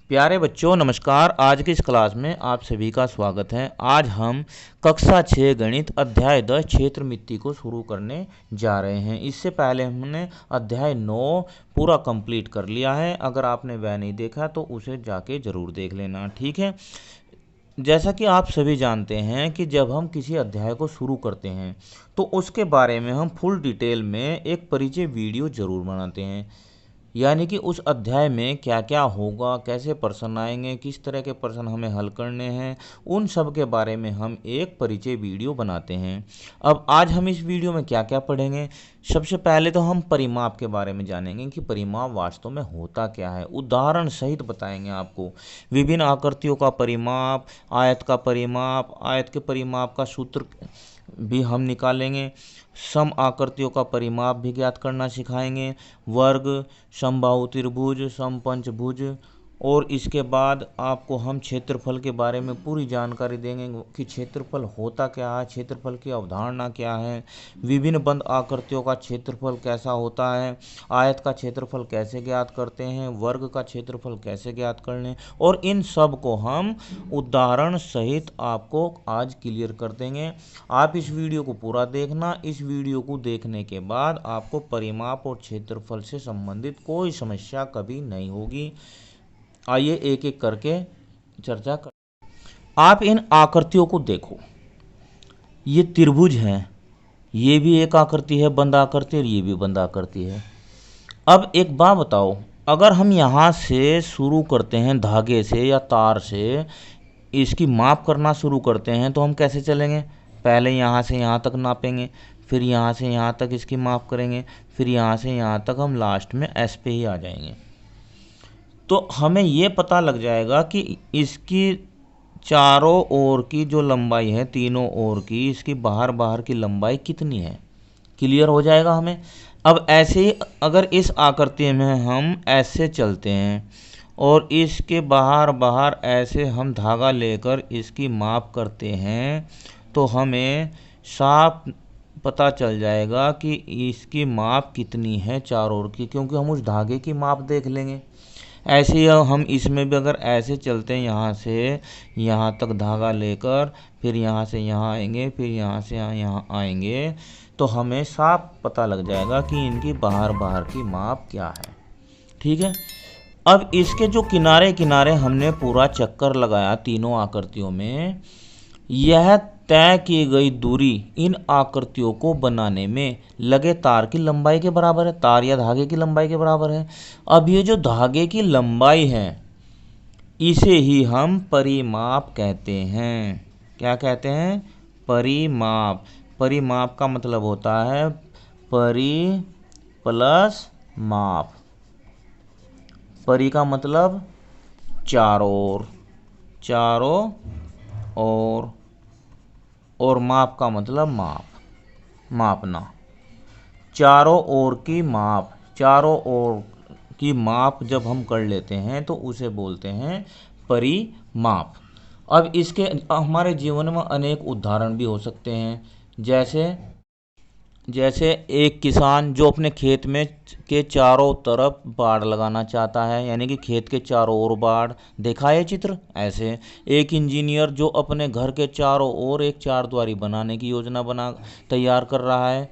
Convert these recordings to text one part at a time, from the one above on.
प्यारे बच्चों नमस्कार। आज की इस क्लास में आप सभी का स्वागत है। आज हम कक्षा 6 गणित अध्याय 10 क्षेत्रमिति को शुरू करने जा रहे हैं। इससे पहले हमने अध्याय 9 पूरा कंप्लीट कर लिया है। अगर आपने वह नहीं देखा तो उसे जाके ज़रूर देख लेना, ठीक है। जैसा कि आप सभी जानते हैं कि जब हम किसी अध्याय को शुरू करते हैं तो उसके बारे में हम फुल डिटेल में एक परिचय वीडियो ज़रूर बनाते हैं। यानी कि उस अध्याय में क्या क्या होगा, कैसे प्रश्न आएंगे, किस तरह के प्रश्न हमें हल करने हैं, उन सब के बारे में हम एक परिचय वीडियो बनाते हैं। अब आज हम इस वीडियो में क्या क्या पढ़ेंगे। सबसे पहले तो हम परिमाप के बारे में जानेंगे कि परिमाप वास्तव में होता क्या है। उदाहरण सहित बताएंगे आपको। विभिन्न आकृतियों का परिमाप, आयत का परिमाप, आयत के परिमाप का सूत्र भी हम निकालेंगे। सम आकृतियों का परिमाप भी ज्ञात करना सिखाएंगे। वर्ग, समबाहु त्रिभुज, समपंचभुज, और इसके बाद आपको हम क्षेत्रफल के बारे में पूरी जानकारी देंगे कि क्षेत्रफल होता क्या है, क्षेत्रफल की अवधारणा क्या है, विभिन्न बंद आकृतियों का क्षेत्रफल कैसा होता है, आयत का क्षेत्रफल कैसे ज्ञात करते हैं, वर्ग का क्षेत्रफल कैसे ज्ञात करने, और इन सब को हम उदाहरण सहित आपको आज क्लियर कर देंगे। आप इस वीडियो को पूरा देखना। इस वीडियो को देखने के बाद आपको परिमाप और क्षेत्रफल से संबंधित कोई समस्या कभी नहीं होगी। आइए एक एक करके चर्चा कर। आप इन आकृतियों को देखो। ये त्रिभुज है, ये भी एक आकृति है बंद आकृति, और ये भी बंद आकृति है। अब एक बात बताओ, अगर हम यहाँ से शुरू करते हैं धागे से या तार से इसकी माप करना शुरू करते हैं तो हम कैसे चलेंगे। पहले यहाँ से यहाँ तक नापेंगे, फिर यहाँ से यहाँ तक इसकी माप करेंगे, फिर यहाँ से यहाँ तक हम लास्ट में एस पे ही आ जाएंगे। तो हमें ये पता लग जाएगा कि इसकी चारों ओर की जो लंबाई है, तीनों ओर की, इसकी बाहर की लंबाई कितनी है। क्लियर हो जाएगा हमें। अब ऐसे ही अगर इस आकृति में हम ऐसे चलते हैं और इसके बाहर ऐसे हम धागा लेकर इसकी माप करते हैं तो हमें साफ पता चल जाएगा कि इसकी माप कितनी है चारों ओर की, क्योंकि हम उस धागे की माप देख लेंगे। ऐसे ही हम इसमें भी अगर ऐसे चलते हैं यहाँ से यहाँ तक धागा लेकर, फिर यहाँ से यहाँ आएंगे, फिर यहाँ से यहाँ आएंगे, तो हमें साफ पता लग जाएगा कि इनकी बाहर की माप क्या है। ठीक है। अब इसके जो किनारे किनारे हमने पूरा चक्कर लगाया तीनों आकृतियों में, यह तय की गई दूरी इन आकृतियों को बनाने में लगे तार की लंबाई के बराबर है। तार या धागे की लंबाई के बराबर है। अब ये जो धागे की लंबाई है इसे ही हम परिमाप कहते हैं। क्या कहते हैं? परिमाप। परिमाप का मतलब होता है परि प्लस माप। परि का मतलब चारों ओर, और माप का मतलब मापना। चारों ओर की माप, चारों ओर की माप जब हम कर लेते हैं तो उसे बोलते हैं परिमाप। अब इसके हमारे जीवन में अनेक उदाहरण भी हो सकते हैं। जैसे एक किसान जो अपने खेत में के चारों तरफ बाड़ लगाना चाहता है, यानी कि खेत के चारों ओर बाड़। देखा है चित्र? ऐसे एक इंजीनियर जो अपने घर के चारों ओर एक चारद्वारी बनाने की योजना तैयार कर रहा है।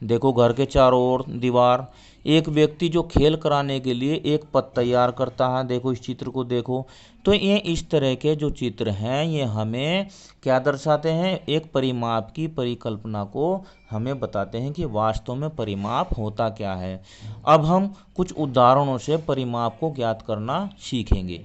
देखो घर के चारों ओर दीवार। एक व्यक्ति जो खेल कराने के लिए एक पथ तैयार करता है। देखो इस चित्र को देखो। तो ये इस तरह के जो चित्र हैं ये हमें क्या दर्शाते हैं? एक परिमाप की परिकल्पना को हमें बताते हैं कि वास्तव में परिमाप होता क्या है। अब हम कुछ उदाहरणों से परिमाप को ज्ञात करना सीखेंगे।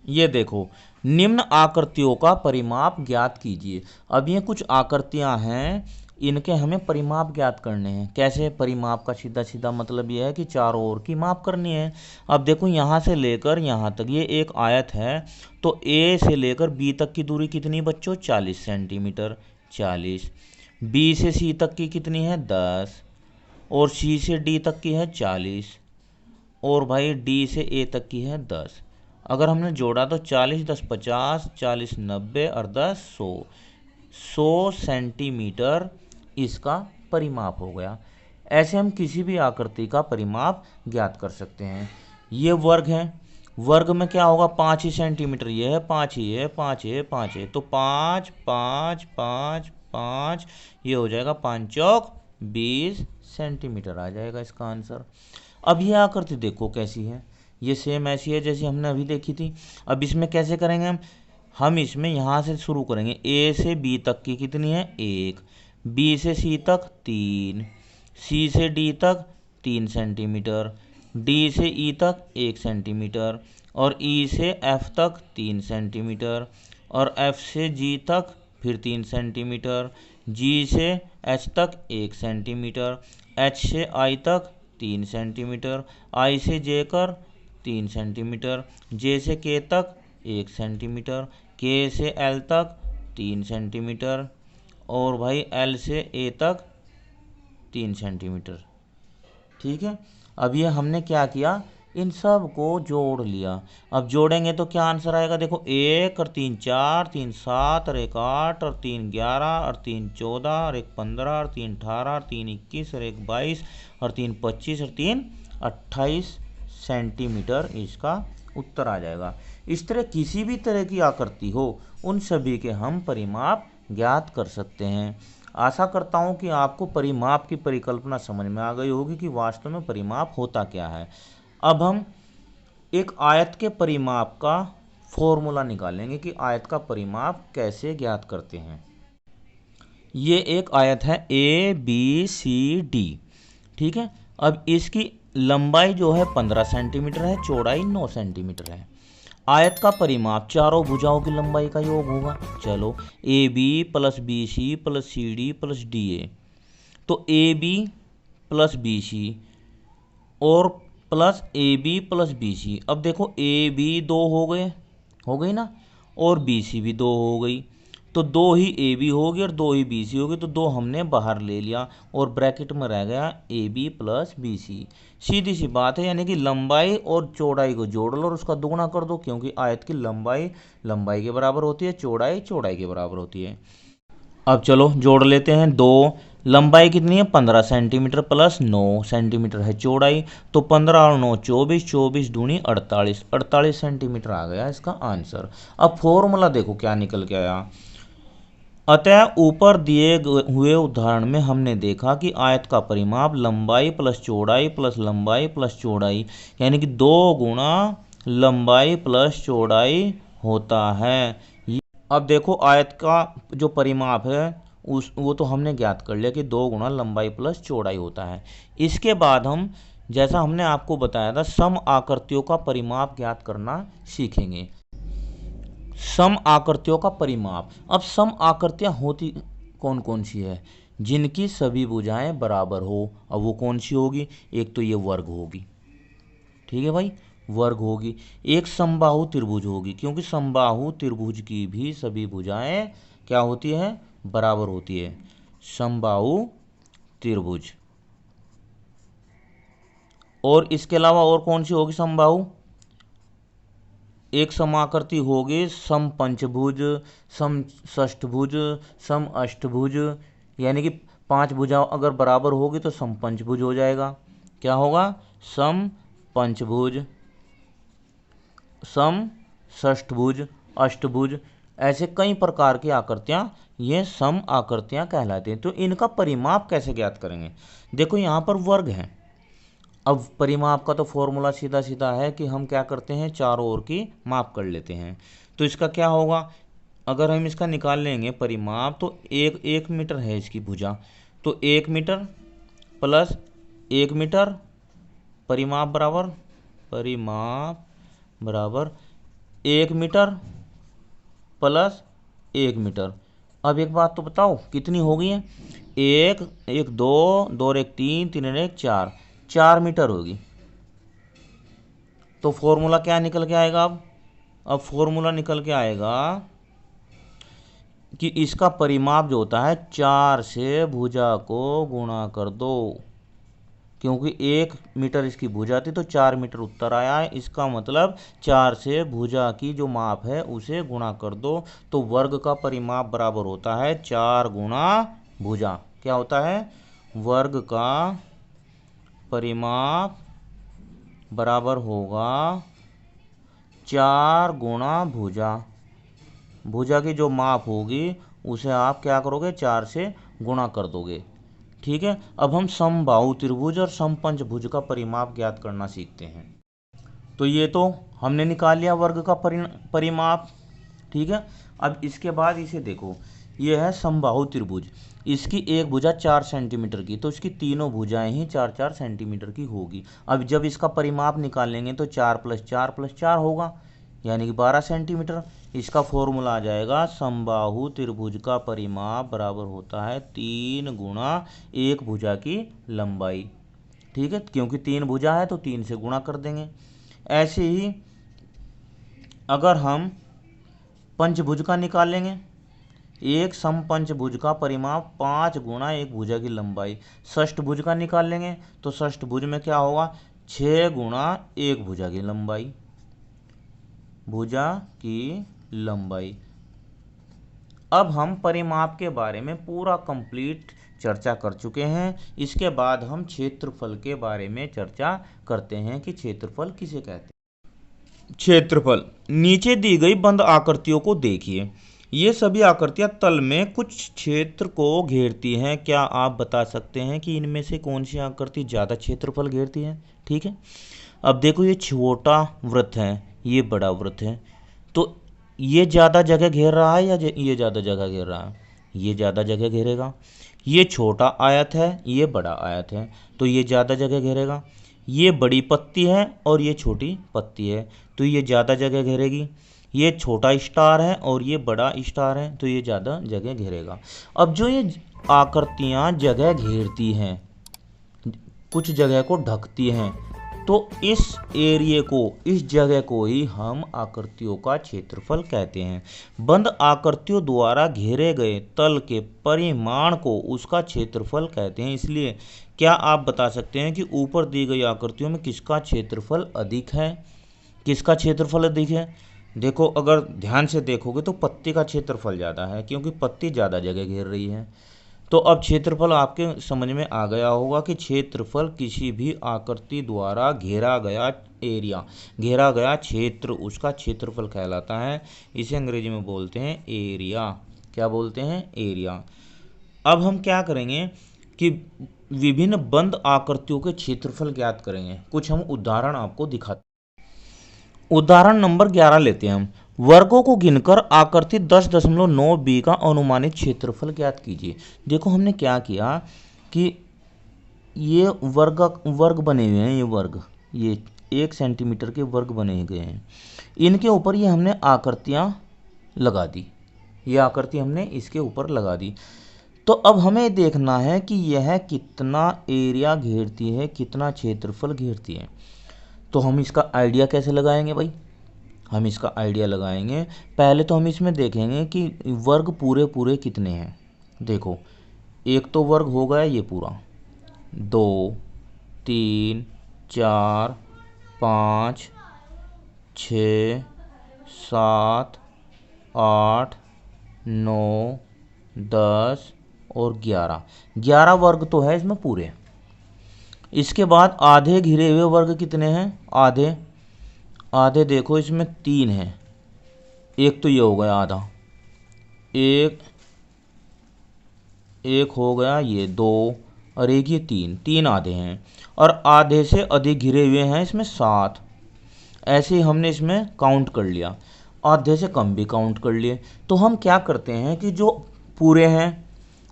ये देखो, निम्न आकृतियों का परिमाप ज्ञात कीजिए। अब ये कुछ आकृतियां हैं, इनके हमें परिमाप ज्ञात करने हैं। कैसे? परिमाप का सीधा सीधा मतलब यह है कि चारों ओर की माप करनी है। अब देखो यहाँ से लेकर यहाँ तक ये एक आयत है, तो ए से लेकर बी तक की दूरी कितनी बच्चों? 40 सेंटीमीटर। 40। बी से सी तक की कितनी है? 10। और सी से डी तक की है 40। और भाई डी से ए तक की है 10। अगर हमने जोड़ा तो 40 10 50, 40 90 और 10 100 सेंटीमीटर इसका परिमाप हो गया। ऐसे हम किसी भी आकृति का परिमाप ज्ञात कर सकते हैं। ये वर्ग है। वर्ग में क्या होगा, 5 ही सेंटीमीटर, ये है 5 ही है, 5 है, 5 है, तो 5 5 5 5, ये हो जाएगा 5 चौक 20 सेंटीमीटर आ जाएगा इसका आंसर। अब ये आकृति देखो कैसी है, ये सेम ऐसी है जैसी हमने अभी देखी थी। अब इसमें कैसे करेंगे हम इसमें यहाँ से शुरू करेंगे। ए से बी तक की कितनी है, 1, बी से सी तक 3, सी से डी तक 3 सेंटीमीटर, डी से ई तक 1 सेंटीमीटर, और ई से एफ तक 3 सेंटीमीटर, और एफ से जी तक फिर 3 सेंटीमीटर, जी से एच तक 1 सेंटीमीटर, एच से आई तक 3 सेंटीमीटर, आई से जे कर 3 सेंटीमीटर, जे से के तक 1 सेंटीमीटर, के से एल तक 3 सेंटीमीटर, और भाई एल से ए तक 3 सेंटीमीटर। ठीक है, अब ये हमने क्या किया, इन सब को जोड़ लिया। अब जोड़ेंगे तो क्या आंसर आएगा, देखो 1 और 3 4, 3 7 और 1 8 और 3 11 और 3 14 और 1 15 और 3 18 और 3 21 और 1 22 और 3 25 और 3 28 सेंटीमीटर इसका उत्तर आ जाएगा। इस तरह किसी भी तरह की आकृति हो, उन सभी के हम परिमाप ज्ञात कर सकते हैं। आशा करता हूँ कि आपको परिमाप की परिकल्पना समझ में आ गई होगी कि वास्तव में परिमाप होता क्या है। अब हम एक आयत के परिमाप का फॉर्मूला निकालेंगे कि आयत का परिमाप कैसे ज्ञात करते हैं। ये एक आयत है ए बी सी डी, ठीक है। अब इसकी लंबाई जो है 15 सेंटीमीटर है, चौड़ाई 9 सेंटीमीटर है। आयत का परिमाप चारों भुजाओं की लंबाई का योग होगा। चलो, A B plus B C plus C D plus D A, तो A B plus B C और plus A B plus B C. अब देखो ए बी 2 हो गई ना, और बी सी भी 2 हो गई, तो 2 ही ए बी होगी और 2 ही बी सी होगी, तो 2 हमने बाहर ले लिया और ब्रैकेट में रह गया A B plus B C. सीधी सी बात है, यानी कि लंबाई और चौड़ाई को जोड़ लो और उसका दोगुना कर दो, क्योंकि आयत की लंबाई लंबाई के बराबर होती है, चौड़ाई चौड़ाई के बराबर होती है। अब चलो जोड़ लेते हैं। 2 लंबाई कितनी है, 15 सेंटीमीटर प्लस 9 सेंटीमीटर है चौड़ाई, तो 15 और 9 24, 24 दूनी 48, 48 सेंटीमीटर आ गया इसका आंसर। अब फॉर्मूला देखो क्या निकल के आया। अतः ऊपर दिए हुए उदाहरण में हमने देखा कि आयत का परिमाप लंबाई प्लस चौड़ाई प्लस लंबाई प्लस चौड़ाई, यानी कि 2 गुणा लंबाई प्लस चौड़ाई होता है। अब देखो आयत का जो परिमाप है वो तो हमने ज्ञात कर लिया कि 2 गुणा लंबाई प्लस चौड़ाई होता है। इसके बाद हम, जैसा हमने आपको बताया था, सम आकृतियों का परिमाप ज्ञात करना सीखेंगे। सम आकृतियों का परिमाप। अब सम आकृतियाँ होती कौन कौन सी है, जिनकी सभी भुजाएं बराबर हो। अब वो कौन सी होगी, एक तो ये वर्ग होगी, ठीक है भाई, वर्ग होगी। एक समबाहु त्रिभुज होगी, क्योंकि समबाहु त्रिभुज की भी सभी भुजाएं क्या होती है, बराबर होती है। समबाहु त्रिभुज। और इसके अलावा और कौन सी होगी समबाहु, एक समाकृति होगी सम पंचभुज, सम षष्ठभुज, सम अष्टभुज, यानी कि 5 भुजाओं अगर बराबर होगी तो सम पंचभुज हो जाएगा। क्या होगा, सम पंचभुज, सम षष्ठभुज, अष्टभुज, ऐसे कई प्रकार की आकृतियाँ ये सम आकृतियाँ कहलाती हैं। तो इनका परिमाप कैसे ज्ञात करेंगे, देखो यहाँ पर वर्ग है। अब परिमाप का तो फॉर्मूला सीधा सीधा है कि हम क्या करते हैं, चारों ओर की माप कर लेते हैं। तो इसका क्या होगा, अगर हम इसका निकाल लेंगे परिमाप, तो 1 मीटर है इसकी भुजा, तो 1 मीटर प्लस 1 मीटर परिमाप बराबर 1 मीटर प्लस 1 मीटर। अब एक बात तो बताओ कितनी हो गई है, 1 1 2 2 1 3 3 1 4, 4 मीटर होगी। तो फॉर्मूला क्या निकल के आएगा, अब फॉर्मूला निकल के आएगा कि इसका परिमाप जो होता है 4 से भुजा को गुणा कर दो, क्योंकि 1 मीटर इसकी भुजा थी तो 4 मीटर उत्तर आया है। इसका मतलब 4 से भुजा की जो माप है उसे गुणा कर दो, तो वर्ग का परिमाप बराबर होता है 4 गुणा भुजा। क्या होता है, वर्ग का परिमाप बराबर होगा 4 गुणा भुजा, भुजा की जो माप होगी उसे आप क्या करोगे, 4 से गुणा कर दोगे। ठीक है, अब हम समबाहु त्रिभुज और समपंचभुज का परिमाप ज्ञात करना सीखते हैं। तो ये तो हमने निकाल लिया वर्ग का परिमाप। ठीक है, अब इसके बाद इसे देखो, ये है समबाहु त्रिभुज, इसकी एक भुजा 4 सेंटीमीटर की, तो इसकी तीनों भुजाएं ही 4-4 सेंटीमीटर की होगी। अब जब इसका परिमाप निकालेंगे तो 4 + 4 + 4 होगा, यानी कि 12 सेंटीमीटर। इसका फॉर्मूला आ जाएगा, समबाहु त्रिभुज का परिमाप बराबर होता है 3 गुणा एक भुजा की लंबाई। ठीक है, क्योंकि 3 भुजा है तो 3 से गुणा कर देंगे। ऐसे ही अगर हम पंचभुज का निकालेंगे, एक समपंचभुज का परिमाप 5 गुणा एक भुजा की लंबाई। षष्ठभुज का निकालेंगे तो षष्ठभुज में क्या होगा, 6 गुणा एक भुजा की लंबाई, भुजा की लंबाई। अब हम परिमाप के बारे में पूरा कंप्लीट चर्चा कर चुके हैं। इसके बाद हम क्षेत्रफल के बारे में चर्चा करते हैं कि क्षेत्रफल किसे कहते हैं। क्षेत्रफल, नीचे दी गई बंद आकृतियों को देखिए, ये सभी आकृतियां तल में कुछ क्षेत्र को घेरती हैं। क्या आप बता सकते हैं कि इनमें से कौन सी आकृति ज़्यादा क्षेत्रफल घेरती है। ठीक है, अब देखो, ये छोटा वृत्त है, ये बड़ा वृत्त है, तो ये ज़्यादा जगह घेर रहा है या ये ज़्यादा जगह घेर रहा है, ये ज़्यादा जगह घेरेगा। ये छोटा आयत है, ये बड़ा आयत है, तो ये ज़्यादा जगह घेरेगा। ये बड़ी पत्ती है और ये छोटी पत्ती है, तो ये ज़्यादा जगह घेरेगी। ये छोटा स्टार है और ये बड़ा स्टार है, तो ये ज़्यादा जगह घेरेगा। अब जो ये आकृतियाँ जगह घेरती हैं, कुछ जगह को ढकती हैं, तो इस एरिया को, इस जगह को ही हम आकृतियों का क्षेत्रफल कहते हैं। बंद आकृतियों द्वारा घेरे गए तल के परिमाण को उसका क्षेत्रफल कहते हैं। इसलिए क्या आप बता सकते हैं कि ऊपर दी गई आकृतियों में किसका क्षेत्रफल अधिक है, किसका क्षेत्रफल अधिक है। देखो, अगर ध्यान से देखोगे तो पत्ती का क्षेत्रफल ज़्यादा है, क्योंकि पत्ती ज़्यादा जगह घेर रही है। तो अब क्षेत्रफल आपके समझ में आ गया होगा कि क्षेत्रफल किसी भी आकृति द्वारा घेरा गया एरिया, घेरा गया क्षेत्र, उसका क्षेत्रफल कहलाता है। इसे अंग्रेजी में बोलते हैं एरिया। क्या बोलते हैं, एरिया। अब हम क्या करेंगे कि विभिन्न बंद आकृतियों के क्षेत्रफल ज्ञात करेंगे। कुछ हम उदाहरण आपको दिखाते हैं। उदाहरण नंबर 11 लेते हैं हम। वर्गों को गिनकर आकृति 10.9 b का अनुमानित क्षेत्रफल ज्ञात कीजिए। देखो, हमने क्या किया कि ये वर्ग बने हुए हैं, ये वर्ग, ये 1 सेंटीमीटर के वर्ग बने गए हैं, इनके ऊपर ये हमने आकृतियाँ लगा दी, ये आकृति हमने इसके ऊपर लगा दी। तो अब हमें देखना है कि यह कितना एरिया घेरती है, कितना क्षेत्रफल घेरती है। तो हम इसका आइडिया कैसे लगाएंगे भाई, हम इसका आइडिया लगाएंगे, पहले तो हम इसमें देखेंगे कि वर्ग पूरे पूरे कितने हैं। देखो, एक तो वर्ग हो गया ये पूरा, 2 3 4 5 6 7 8 9 10 और 11 वर्ग तो है इसमें पूरे। इसके बाद आधे घिरे हुए वर्ग कितने हैं, आधे, आधे देखो इसमें 3 हैं। एक तो ये हो गया आधा, एक हो गया ये 2, और एक ये 3 आधे हैं। और आधे से अधिक घिरे हुए हैं इसमें 7। ऐसे ही हमने इसमें काउंट कर लिया, आधे से कम भी काउंट कर लिए। तो हम क्या करते हैं कि जो पूरे हैं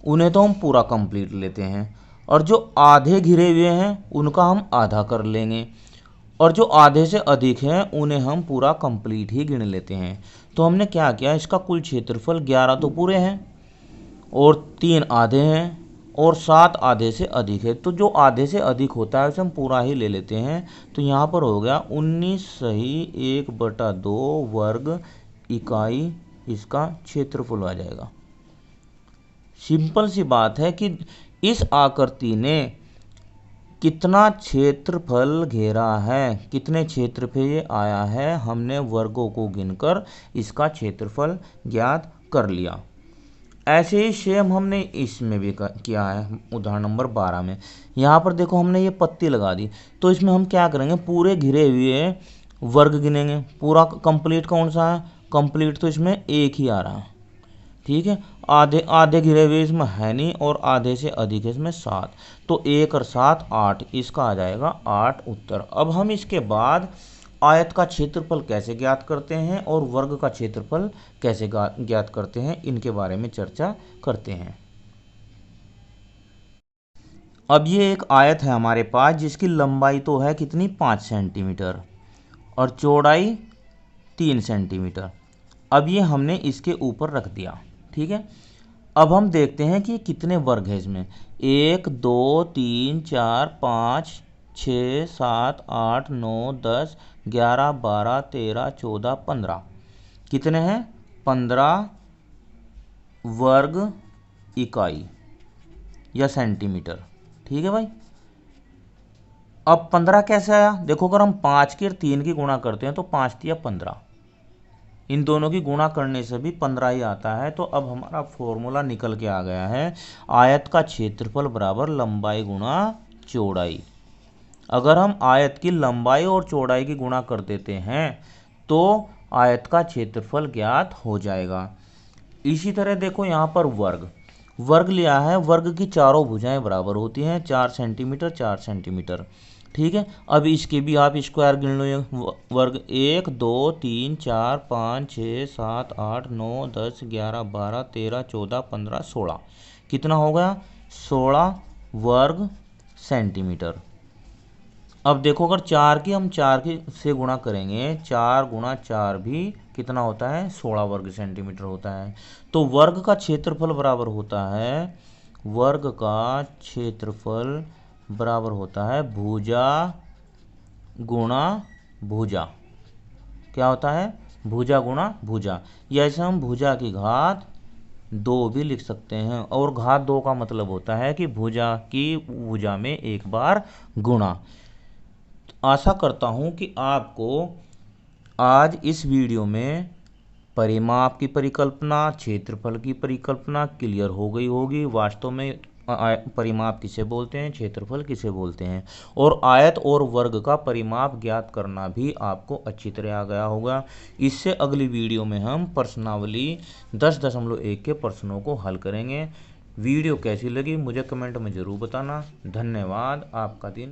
उन्हें तो हम पूरा कंप्लीट लेते हैं, और जो आधे घिरे हुए हैं उनका हम आधा कर लेंगे, और जो आधे से अधिक हैं उन्हें हम पूरा कंप्लीट ही गिन लेते हैं। तो हमने क्या किया, इसका कुल क्षेत्रफल 11 तो पूरे हैं और 3 आधे हैं और 7 आधे से अधिक है। तो जो आधे से अधिक होता है उसे हम पूरा ही ले लेते हैं। तो यहाँ पर हो गया 19 सही 1/2 वर्ग इकाई इसका क्षेत्रफल आ जाएगा। सिंपल सी बात है कि इस आकृति ने कितना क्षेत्रफल घेरा है, कितने क्षेत्र पे ये आया है, हमने वर्गों को गिनकर इसका क्षेत्रफल ज्ञात कर लिया। ऐसे ही सेम हमने इसमें भी किया है, उदाहरण नंबर 12 में। यहाँ पर देखो हमने ये पत्ती लगा दी, तो इसमें हम क्या करेंगे, पूरे घिरे हुए वर्ग गिनेंगे, पूरा कंप्लीट कौन सा है, कंप्लीट तो इसमें एक ही आ रहा है, ठीक है। आधे आधे घिरे हुए इसमें है नहीं और आधे से अधिक है इसमें 7, तो 1 और 7 8, इसका आ जाएगा 8 उत्तर। अब हम इसके बाद आयत का क्षेत्रफल कैसे ज्ञात करते हैं और वर्ग का क्षेत्रफल कैसे ज्ञात करते हैं, इनके बारे में चर्चा करते हैं। अब ये एक आयत है हमारे पास जिसकी लंबाई तो है कितनी 5 सेंटीमीटर और चौड़ाई 3 सेंटीमीटर। अब ये हमने इसके ऊपर रख दिया, ठीक है। अब हम देखते हैं कि कितने वर्ग है इसमें, 1 2 3 4 5 6 7 8 9 10 11 12 13 14 15, कितने हैं 15 वर्ग इकाई या सेंटीमीटर, ठीक है भाई। अब 15 कैसे आया, देखो अगर हम 5 की और 3 की गुणा करते हैं तो 5 तिया 15, इन दोनों की गुणा करने से भी 15 ही आता है। तो अब हमारा फॉर्मूला निकल के आ गया है, आयत का क्षेत्रफल बराबर लंबाई गुणा चौड़ाई। अगर हम आयत की लंबाई और चौड़ाई की गुणा कर देते हैं तो आयत का क्षेत्रफल ज्ञात हो जाएगा। इसी तरह देखो यहाँ पर वर्ग लिया है, वर्ग की चारों भुजाएं बराबर होती हैं, 4 सेंटीमीटर 4 सेंटीमीटर, ठीक है। अब इसके भी आप स्क्वायर गिन लो, वर्ग 1 2 3 4 5 6 7 8 9 10 11 12 13 14 15 16, कितना हो गया 16 वर्ग सेंटीमीटर। अब देखो अगर 4 की हम 4 की से गुणा करेंगे, 4 गुणा 4 भी कितना होता है 16 वर्ग सेंटीमीटर होता है। तो वर्ग का क्षेत्रफल बराबर होता है, वर्ग का क्षेत्रफल बराबर होता है भुजा गुणा भुजा। क्या होता है भुजा गुणा भुजा, या ऐसे हम भुजा की घात 2 भी लिख सकते हैं, और घात 2 का मतलब होता है कि भुजा की भुजा में एक बार गुणा। आशा करता हूँ कि आपको आज इस वीडियो में परिमाप की परिकल्पना, क्षेत्रफल की परिकल्पना क्लियर हो गई होगी। वास्तव में परिमाप किसे बोलते हैं, क्षेत्रफल किसे बोलते हैं, और आयत और वर्ग का परिमाप ज्ञात करना भी आपको अच्छी तरह आ गया होगा। इससे अगली वीडियो में हम प्रश्नावली 10.1 के प्रश्नों को हल करेंगे। वीडियो कैसी लगी मुझे कमेंट में ज़रूर बताना। धन्यवाद, आपका दिन